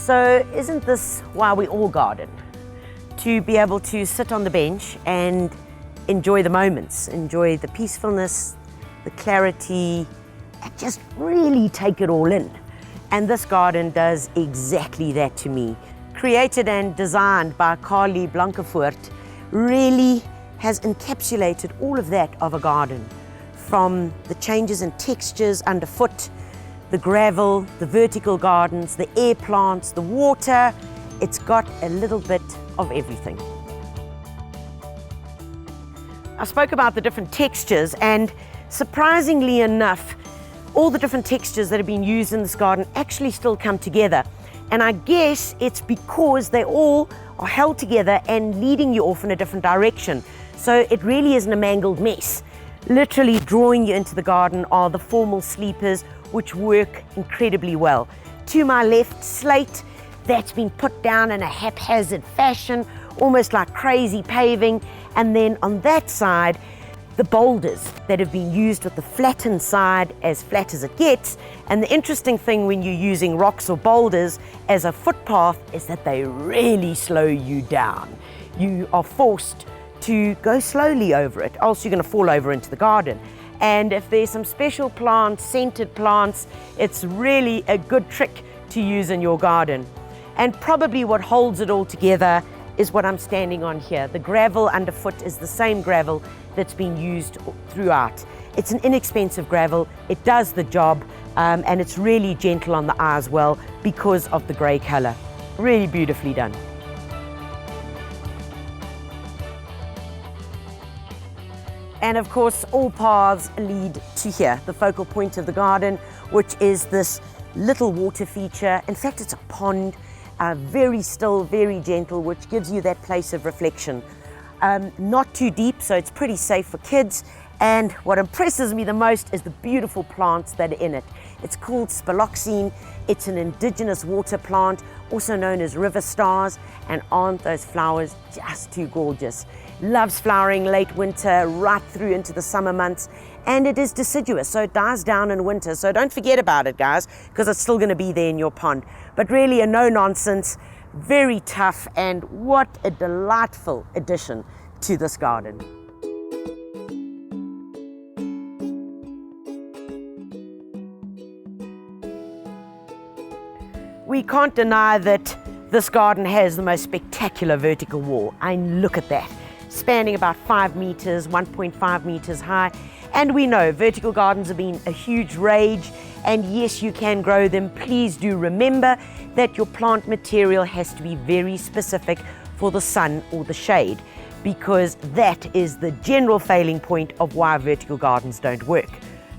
So isn't this why we all garden? To be able to sit on the bench and enjoy the moments, enjoy the peacefulness, the clarity, and just really take it all in. And this garden does exactly that to me. Created and designed by Carly Blankenvoort, really has encapsulated all of that of a garden. From the changes in textures underfoot, the gravel, the vertical gardens, the air plants, the water, it's got a little bit of everything. I spoke about the different textures, and surprisingly enough, all the different textures that have been used in this garden actually still come together. And I guess it's because they all are held together and leading you off in a different direction. So it really isn't a mangled mess. Literally drawing you into the garden are the formal sleepers, which work incredibly well. To my left, slate, that's been put down in a haphazard fashion, almost like crazy paving. And then on that side, the boulders that have been used with the flattened side as flat as it gets. And the interesting thing when you're using rocks or boulders as a footpath is that they really slow you down. You are forced to go slowly over it, else you're going to fall over into the garden. And if there's some special plants, scented plants, it's really a good trick to use in your garden. And probably what holds it all together is what I'm standing on here. The gravel underfoot is the same gravel that's been used throughout. It's an inexpensive gravel, it does the job, and it's really gentle on the eye as well because of the grey colour. Really beautifully done. And of course, all paths lead to here, the focal point of the garden, which is this little water feature. In fact, it's a pond, very still, very gentle, which gives you that place of reflection. Not too deep, so it's pretty safe for kids. And what impresses me the most is the beautiful plants that are in it. It's called spiloxine. It's an indigenous water plant, also known as river stars. And aren't those flowers just too gorgeous? Loves flowering late winter right through into the summer months. And it is deciduous, so it dies down in winter. So don't forget about it, guys, because it's still going to be there in your pond. But really a no-nonsense, very tough, and what a delightful addition to this garden. We can't deny that this garden has the most spectacular vertical wall. I mean, look at that, spanning about 5 meters, 1.5 meters high. And we know vertical gardens have been a huge rage, and yes, you can grow them. Please do remember that your plant material has to be very specific for the sun or the shade, because that is the general failing point of why vertical gardens don't work.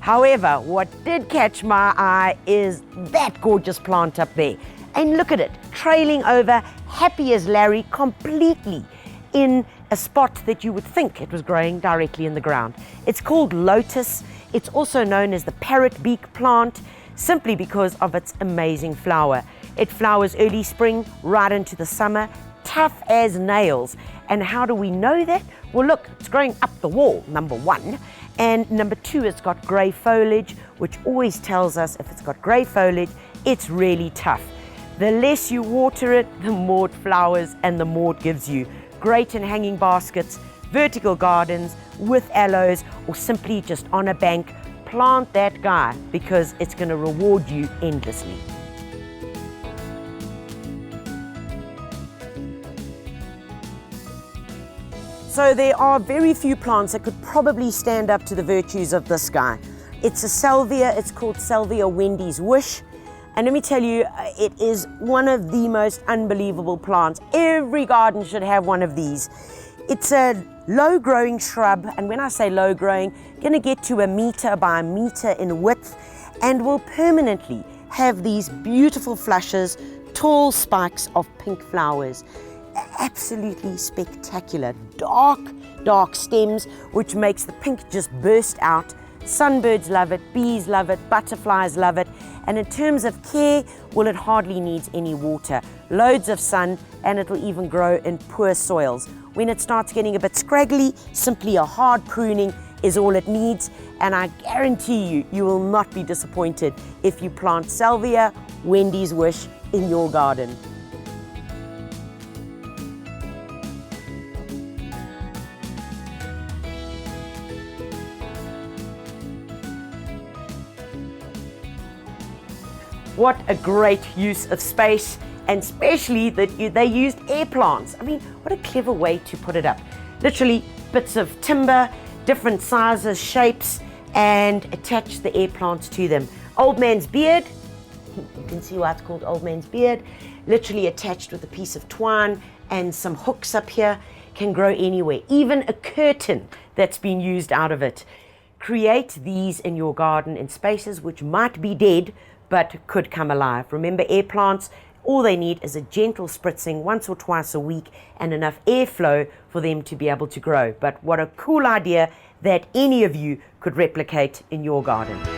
However, what did catch my eye is that gorgeous plant up there. And look at it, trailing over, happy as Larry, completely in a spot that you would think it was growing directly in the ground. It's called lotus. It's also known as the parrot beak plant, simply because of its amazing flower. It flowers early spring, right into the summer, tough as nails. And how do we know that? Well, look, it's growing up the wall, number one. And number two, it's got grey foliage, which always tells us if it's got grey foliage, it's really tough. The less you water it, the more it flowers and the more it gives you. Great in hanging baskets, vertical gardens, with aloes, or simply just on a bank. Plant that guy because it's going to reward you endlessly. So there are very few plants that could probably stand up to the virtues of this guy. It's a salvia, it's called Salvia Wendy's Wish. And let me tell you, it is one of the most unbelievable plants. Every garden should have one of these. It's a low-growing shrub, and when I say low-growing, going to get to 1 meter by 1 meter in width, and will permanently have these beautiful flushes, tall spikes of pink flowers. Absolutely spectacular. Dark, dark stems, which makes the pink just burst out. Sunbirds love it, bees love it, butterflies love it. And in terms of care, well, it hardly needs any water. Loads of sun, and it'll even grow in poor soils. When it starts getting a bit scraggly, simply a hard pruning is all it needs. And I guarantee you, you will not be disappointed if you plant Salvia Wendy's Wish in your garden. What a great use of space, and especially that they used air plants. I mean, what a clever way to put it up. Literally bits of timber, different sizes, shapes, and attach the air plants to them. Old man's beard, you can see why it's called old man's beard, literally attached with a piece of twine and some hooks up here, can grow anywhere. Even a curtain that's been used out of it. Create these in your garden in spaces which might be dead, but could come alive. Remember, air plants, all they need is a gentle spritzing once or twice a week and enough airflow for them to be able to grow. But what a cool idea that any of you could replicate in your garden.